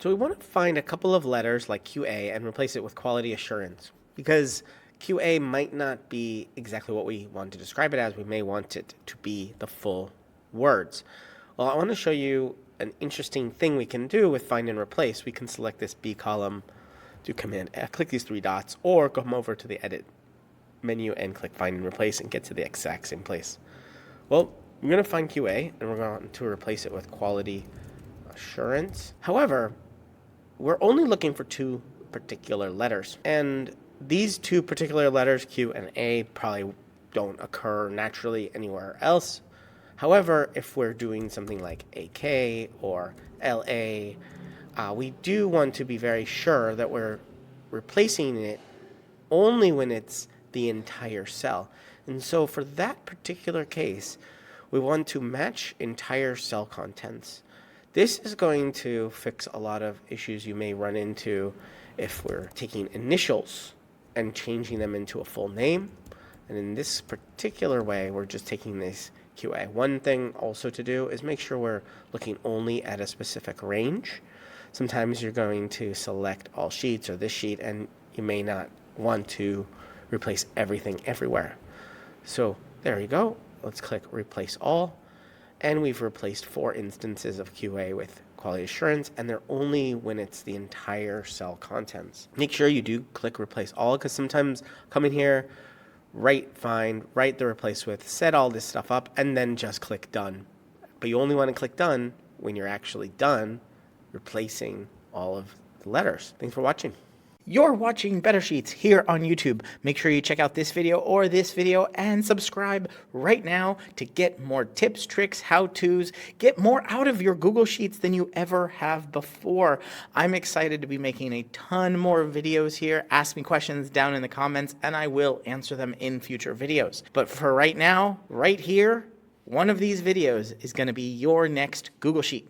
So we want to find a couple of letters like QA and replace it with quality assurance, because QA might not be exactly what we want to describe it as. We may want it to be the full words. Well, I want to show you an interesting thing we can do with find and replace. We can select this B column, do Command F, click these three dots, or come over to the Edit menu and click Find and Replace and get to the exact same place. Well, we're going to find QA and we're going to replace it with quality assurance. However, we're only looking for two particular letters, and these two particular letters, Q and A, probably don't occur naturally anywhere else. However, if we're doing something like AK or LA, we do want to be very sure that we're replacing it only when it's the entire cell. And so for that particular case, we want to match entire cell contents. This is going to fix a lot of issues you may run into if we're taking initials and changing them into a full name. And in this particular way, we're just taking this QA. One thing also to do is make sure we're looking only at a specific range. Sometimes you're going to select all sheets or this sheet, and you may not want to replace everything everywhere. So there you go. Let's click Replace All. And we've replaced 4 instances of QA with quality assurance, and they're only when it's the entire cell contents. Make sure you do click Replace All, because sometimes come in here, write Find, write the replace with, set all this stuff up, and then just click Done. But you only want to click Done when you're actually done replacing all of the letters. Thanks for watching. You're watching Better Sheets here on YouTube. Make sure you check out this video or this video and subscribe right now to get more tips, tricks, how-tos, get more out of your Google Sheets than you ever have before. I'm excited to be making a ton more videos here. Ask me questions down in the comments and I will answer them in future videos. But for right now, right here, one of these videos is going to be your next Google Sheet.